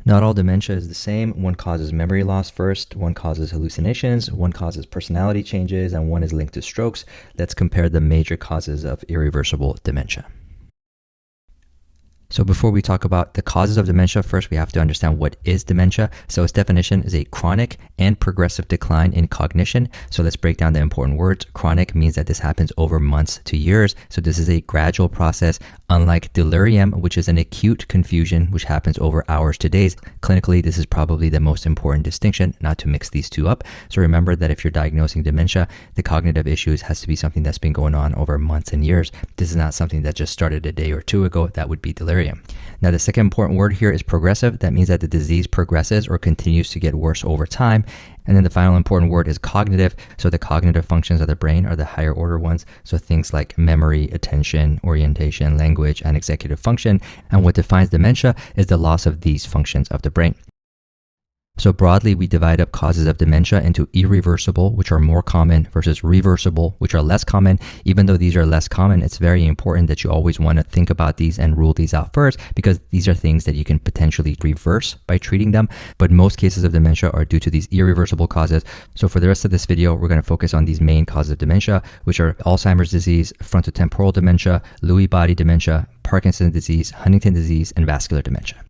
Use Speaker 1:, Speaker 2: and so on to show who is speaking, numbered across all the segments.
Speaker 1: Not all dementia is the same. One causes memory loss first, one causes hallucinations, one causes personality changes, and one is linked to strokes. Let's compare the major causes of irreversible dementia. So before we talk about the causes of dementia, first we have to understand what is dementia. So its definition is a chronic and progressive decline in cognition. So let's break down the important words. Chronic means that this happens over months to years. So this is a gradual process, unlike delirium, which is an acute confusion which happens over hours to days. Clinically, this is probably the most important distinction, not to mix these two up. So remember that if you're diagnosing dementia, the cognitive issues has to be something that's been going on over months and years. This is not something that just started a day or two ago. That would be delirium. Now, the second important word here is progressive. That means that the disease progresses or continues to get worse over time. And then the final important word is cognitive. So the cognitive functions of the brain are the higher order ones. So things like memory, attention, orientation, language, and executive function. And what defines dementia is the loss of these functions of the brain. So broadly, we divide up causes of dementia into irreversible, which are more common, versus reversible, which are less common. Even though these are less common, it's very important that you always want to think about these and rule these out first, because these are things that you can potentially reverse by treating them. But most cases of dementia are due to these irreversible causes. So for the rest of this video, we're going to focus on these main causes of dementia, which are Alzheimer's disease, frontotemporal dementia, Lewy body dementia, Parkinson's disease, Huntington disease, and vascular dementia.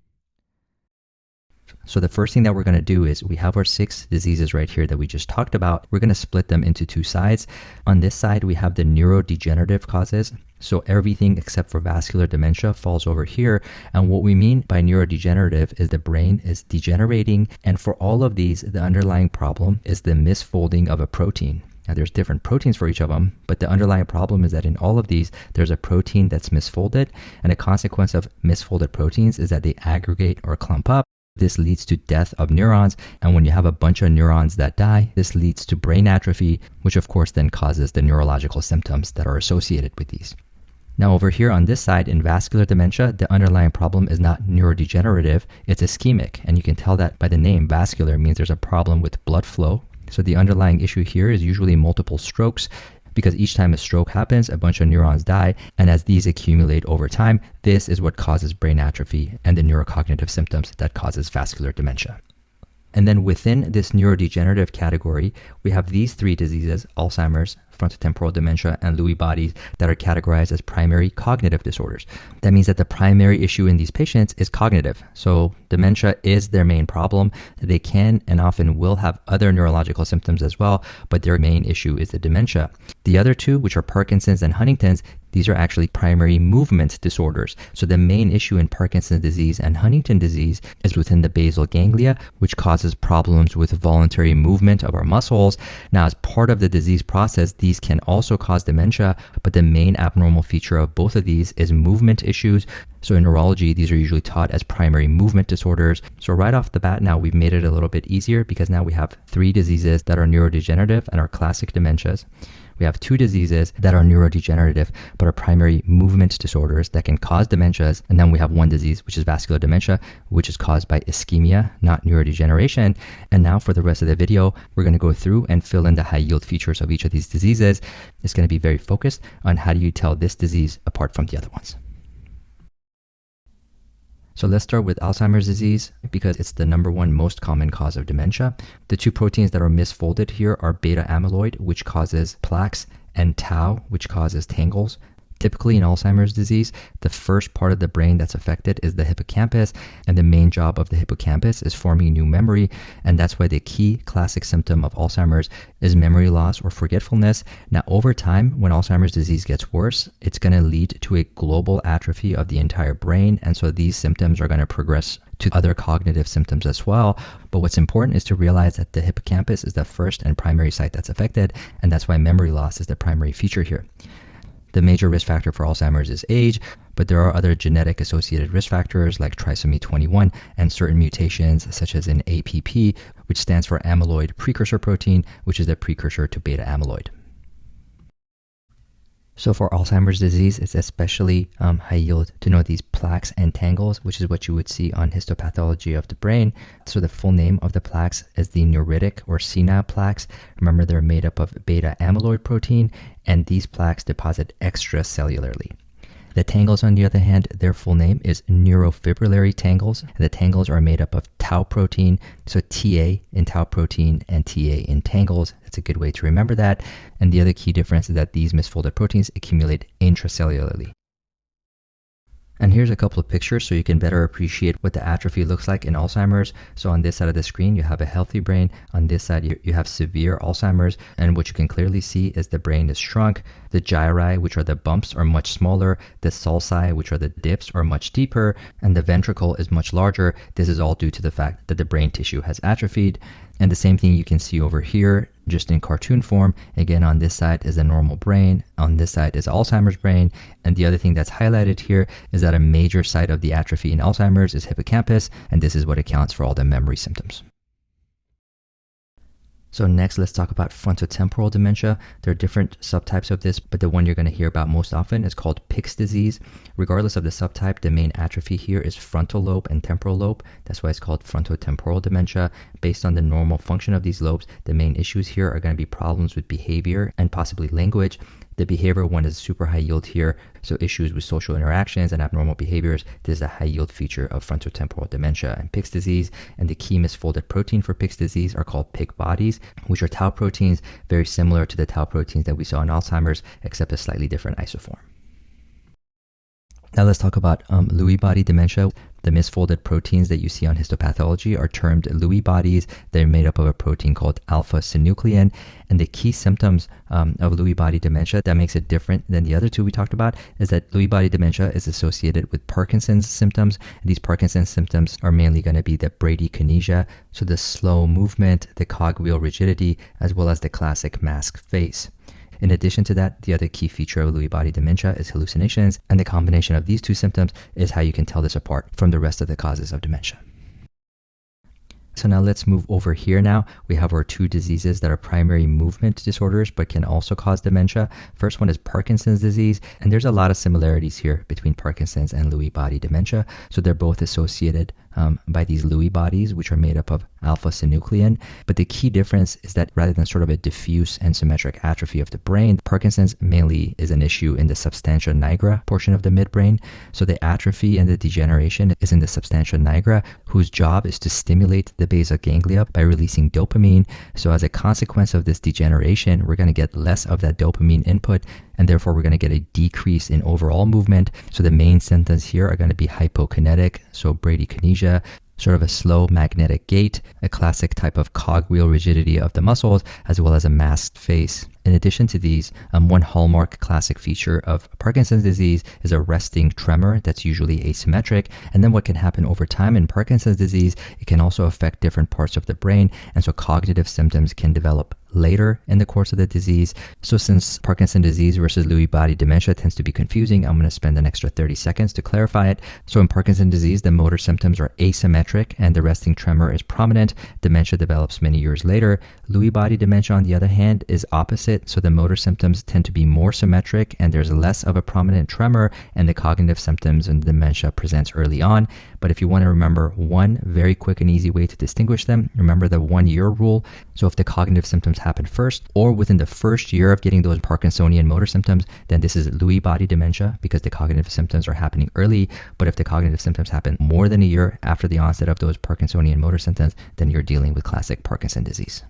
Speaker 1: So the first thing that we're going to do is we have our 6 diseases right here that we just talked about. We're going to split them into 2 sides. On this side, we have the neurodegenerative causes. So everything except for vascular dementia falls over here. And what we mean by neurodegenerative is the brain is degenerating. And for all of these, the underlying problem is the misfolding of a protein. Now, there's different proteins for each of them, but the underlying problem is that in all of these, there's a protein that's misfolded. And a consequence of misfolded proteins is that they aggregate or clump up. This leads to death of neurons, and when you have a bunch of neurons that die, this leads to brain atrophy, which of course then causes the neurological symptoms that are associated with these. Now over here on this side, in vascular dementia, the underlying problem is not neurodegenerative, it's ischemic, and you can tell that by the name. Vascular means there's a problem with blood flow. So the underlying issue here is usually multiple strokes, because each time a stroke happens, a bunch of neurons die, and as these accumulate over time, this is what causes brain atrophy and the neurocognitive symptoms that causes vascular dementia. And then within this neurodegenerative category, we have these 3 diseases, Alzheimer's, frontotemporal dementia, and Lewy bodies, that are categorized as primary cognitive disorders. That means that the primary issue in these patients is cognitive. So dementia is their main problem. They can and often will have other neurological symptoms as well, but their main issue is the dementia. The other 2, which are Parkinson's and Huntington's, these are actually primary movement disorders. So the main issue in Parkinson's disease and Huntington disease is within the basal ganglia, which causes problems with voluntary movement of our muscles. Now, as part of the disease process, these can also cause dementia, but the main abnormal feature of both of these is movement issues. So in neurology, these are usually taught as primary movement disorders. So right off the bat now, we've made it a little bit easier because now we have 3 diseases that are neurodegenerative and are classic dementias. We have 2 diseases that are neurodegenerative but are primary movement disorders that can cause dementias. And then we have 1 disease, which is vascular dementia, which is caused by ischemia, not neurodegeneration. And now for the rest of the video, we're going to go through and fill in the high yield features of each of these diseases. It's going to be very focused on how do you tell this disease apart from the other ones. So let's start with Alzheimer's disease because it's the number 1 most common cause of dementia. The 2 proteins that are misfolded here are beta amyloid, which causes plaques, and tau, which causes tangles. Typically in Alzheimer's disease, the first part of the brain that's affected is the hippocampus, and the main job of the hippocampus is forming new memory, and that's why the key classic symptom of Alzheimer's is memory loss or forgetfulness. Now, over time, when Alzheimer's disease gets worse, it's going to lead to a global atrophy of the entire brain, and so these symptoms are going to progress to other cognitive symptoms as well. But what's important is to realize that the hippocampus is the first and primary site that's affected, and that's why memory loss is the primary feature here. The major risk factor for Alzheimer's is age, but there are other genetic associated risk factors like trisomy 21 and certain mutations such as in APP, which stands for amyloid precursor protein, which is the precursor to beta amyloid. So for Alzheimer's disease, it's especially high yield to know these plaques and tangles, which is what you would see on histopathology of the brain. So the full name of the plaques is the neuritic or senile plaques. Remember, they're made up of beta amyloid protein, and these plaques deposit extracellularly. The tangles, on the other hand, their full name is neurofibrillary tangles. The tangles are made up of tau protein, so TA in tau protein and TA in tangles. That's a good way to remember that. And the other key difference is that these misfolded proteins accumulate intracellularly. And here's a couple of pictures so you can better appreciate what the atrophy looks like in Alzheimer's. So on this side of the screen, you have a healthy brain. On this side, you have severe Alzheimer's. And what you can clearly see is the brain is shrunk. The gyri, which are the bumps, are much smaller. The sulci, which are the dips, are much deeper. And the ventricle is much larger. This is all due to the fact that the brain tissue has atrophied. And the same thing you can see over here, just in cartoon form. Again, on this side is a normal brain. On this side is Alzheimer's brain. And the other thing that's highlighted here is that a major site of the atrophy in Alzheimer's is hippocampus, and this is what accounts for all the memory symptoms. So next, let's talk about frontotemporal dementia. There are different subtypes of this, but the one you're going to hear about most often is called Pick's disease. Regardless of the subtype, the main atrophy here is frontal lobe and temporal lobe. That's why it's called frontotemporal dementia. Based on the normal function of these lobes, the main issues here are going to be problems with behavior and possibly language. The behavior one is super high yield here, so issues with social interactions and abnormal behaviors. This is a high yield feature of frontotemporal dementia and Pick's disease. And the key misfolded protein for Pick's disease are called Pick bodies, which are tau proteins, very similar to the tau proteins that we saw in Alzheimer's, except a slightly different isoform. Now let's talk about Lewy body dementia. The misfolded proteins that you see on histopathology are termed Lewy bodies. They're made up of a protein called alpha-synuclein. And the key symptoms of Lewy body dementia that makes it different than the other two we talked about is that Lewy body dementia is associated with Parkinson's symptoms. And these Parkinson's symptoms are mainly going to be the bradykinesia, so the slow movement, the cogwheel rigidity, as well as the classic mask face. In addition to that, the other key feature of Lewy body dementia is hallucinations, and the combination of these two symptoms is how you can tell this apart from the rest of the causes of dementia. So now let's move over here now. We have our two diseases that are primary movement disorders but can also cause dementia. First one is Parkinson's disease, and there's a lot of similarities here between Parkinson's and Lewy body dementia. So they're both associated by these Lewy bodies, which are made up of alpha-synuclein. But the key difference is that rather than sort of a diffuse and symmetric atrophy of the brain, Parkinson's mainly is an issue in the substantia nigra portion of the midbrain. So the atrophy and the degeneration is in the substantia nigra, whose job is to stimulate the basal ganglia by releasing dopamine. So as a consequence of this degeneration, we're going to get less of that dopamine input, and therefore we're going to get a decrease in overall movement. So the main symptoms here are going to be hypokinetic, so bradykinesia, sort of a slow magnetic gait, a classic type of cogwheel rigidity of the muscles, as well as a masked face. In addition to these, one hallmark classic feature of Parkinson's disease is a resting tremor that's usually asymmetric. And then what can happen over time in Parkinson's disease, it can also affect different parts of the brain. And so cognitive symptoms can develop later in the course of the disease. So since Parkinson's disease versus Lewy body dementia tends to be confusing, I'm going to spend an extra 30 seconds to clarify it. So in Parkinson's disease, the motor symptoms are asymmetric and the resting tremor is prominent. Dementia develops many years later. Lewy body dementia, on the other hand, is opposite. So the motor symptoms tend to be more symmetric and there's less of a prominent tremor, and the cognitive symptoms and dementia presents early on. But if you want to remember one very quick and easy way to distinguish them, remember the 1-year rule. So if the cognitive symptoms happen first or within the first year of getting those Parkinsonian motor symptoms, then this is Lewy body dementia because the cognitive symptoms are happening early. But if the cognitive symptoms happen more than a year after the onset of those Parkinsonian motor symptoms, then you're dealing with classic Parkinson's disease.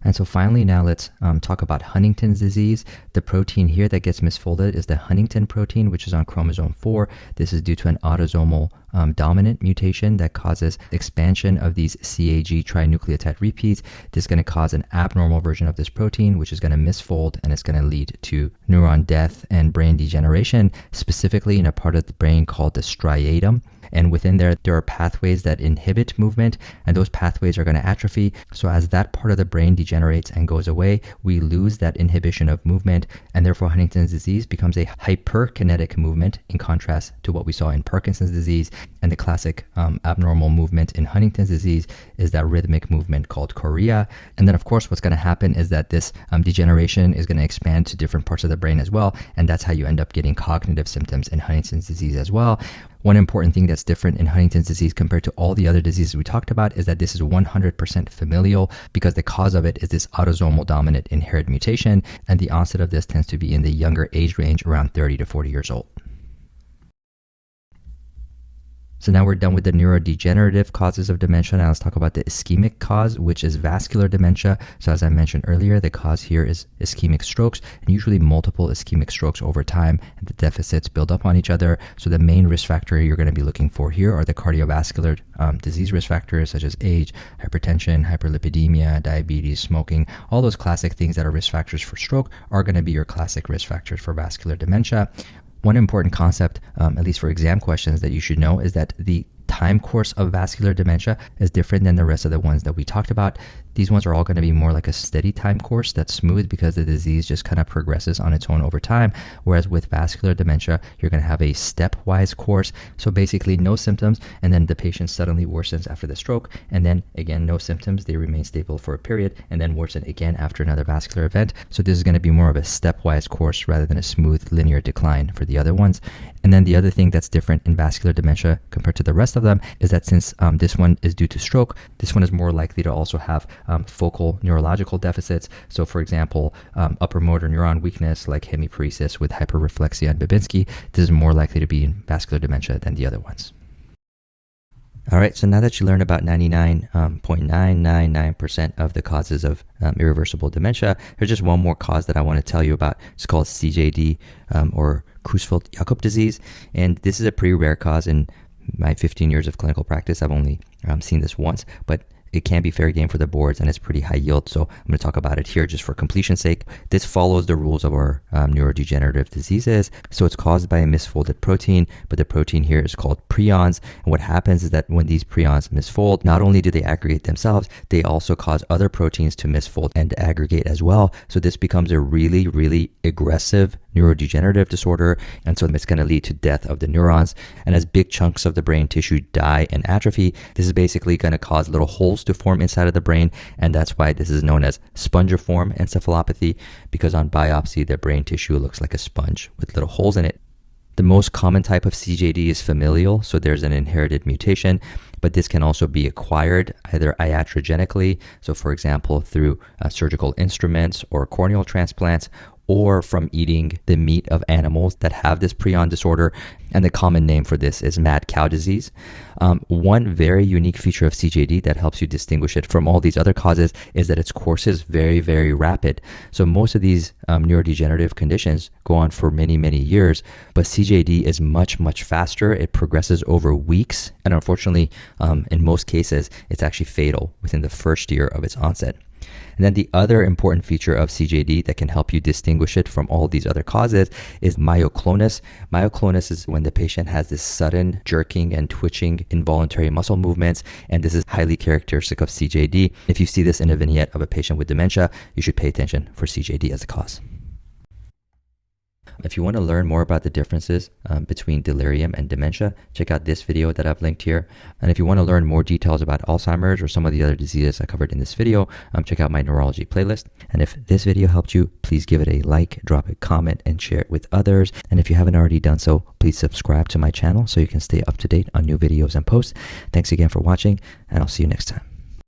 Speaker 1: And so finally, now let's talk about Huntington's disease. The protein here that gets misfolded is the Huntington protein, which is on chromosome 4. This is due to an autosomal dominant mutation that causes expansion of these CAG trinucleotide repeats. This is going to cause an abnormal version of this protein, which is going to misfold, and it's going to lead to neuron death and brain degeneration, specifically in a part of the brain called the striatum. And within there are pathways that inhibit movement, and those pathways are going to atrophy. So as that part of the brain degenerates and goes away, we lose that inhibition of movement, and therefore Huntington's disease becomes a hyperkinetic movement in contrast to what we saw in Parkinson's disease. And the classic abnormal movement in Huntington's disease is that rhythmic movement called chorea. And then of course what's going to happen is that this degeneration is going to expand to different parts of the brain as well, and that's how you end up getting cognitive symptoms in Huntington's disease as well. One important thing that's different in Huntington's disease compared to all the other diseases we talked about is that this is 100% familial because the cause of it is this autosomal dominant inherited mutation, and the onset of this tends to be in the younger age range, around 30 to 40 years old. So now we're done with the neurodegenerative causes of dementia. Now let's talk about the ischemic cause, which is vascular dementia. So as I mentioned earlier, the cause here is ischemic strokes, and usually multiple ischemic strokes over time, and the deficits build up on each other. So the main risk factor you're going to be looking for here are the cardiovascular disease risk factors such as age, hypertension, hyperlipidemia, diabetes, smoking. All those classic things that are risk factors for stroke are going to be your classic risk factors for vascular dementia. One important concept, at least for exam questions, that you should know is that the time course of vascular dementia is different than the rest of the ones that we talked about. These ones are all going to be more like a steady time course that's smooth because the disease just kind of progresses on its own over time. Whereas with vascular dementia, you're going to have a stepwise course. So basically no symptoms, and then the patient suddenly worsens after the stroke, and then again, no symptoms, they remain stable for a period, and then worsen again after another vascular event. So this is going to be more of a stepwise course rather than a smooth linear decline for the other ones. And then the other thing that's different in vascular dementia compared to the rest of them is that since this one is due to stroke, this one is more likely to also have focal neurological deficits. So for example, upper motor neuron weakness like hemiparesis with hyperreflexia and Babinski, this is more likely to be in vascular dementia than the other ones. All right, so now that you learned about 99.999% of the causes of irreversible dementia, there's just one more cause that I want to tell you about. It's called CJD or Creutzfeldt-Jakob disease, and this is a pretty rare cause. In my 15 years of clinical practice, I've only seen this once, but it can be fair game for the boards, and it's pretty high yield. So I'm going to talk about it here just for completion's sake. This follows the rules of our neurodegenerative diseases. So it's caused by a misfolded protein, but the protein here is called prions. And what happens is that when these prions misfold, not only do they aggregate themselves, they also cause other proteins to misfold and aggregate as well. So this becomes a really, really aggressive neurodegenerative disorder, and so it's going to lead to death of the neurons. And as big chunks of the brain tissue die and atrophy, this is basically going to cause little holes to form inside of the brain, and that's why this is known as spongiform encephalopathy, because on biopsy the brain tissue looks like a sponge with little holes in it. The most common type of CJD is familial, so there's an inherited mutation, but this can also be acquired either iatrogenically, so for example through surgical instruments or corneal transplants, or from eating the meat of animals that have this prion disorder, and the common name for this is mad cow disease. One very unique feature of CJD that helps you distinguish it from all these other causes is that its course is very, very rapid. So most of these neurodegenerative conditions go on for many, many years, but CJD is much, much faster. It progresses over weeks, and unfortunately, in most cases, it's actually fatal within the first year of its onset. And then the other important feature of CJD that can help you distinguish it from all these other causes is myoclonus. Myoclonus is when the patient has this sudden jerking and twitching involuntary muscle movements, and this is highly characteristic of CJD. If you see this in a vignette of a patient with dementia, you should pay attention for CJD as a cause. If you want to learn more about the differences between delirium and dementia, check out this video that I've linked here. And if you want to learn more details about Alzheimer's or some of the other diseases I covered in this video, check out my neurology playlist. And if this video helped you, please give it a like, drop a comment, and share it with others. And if you haven't already done so, please subscribe to my channel so you can stay up to date on new videos and posts. Thanks again for watching, and I'll see you next time.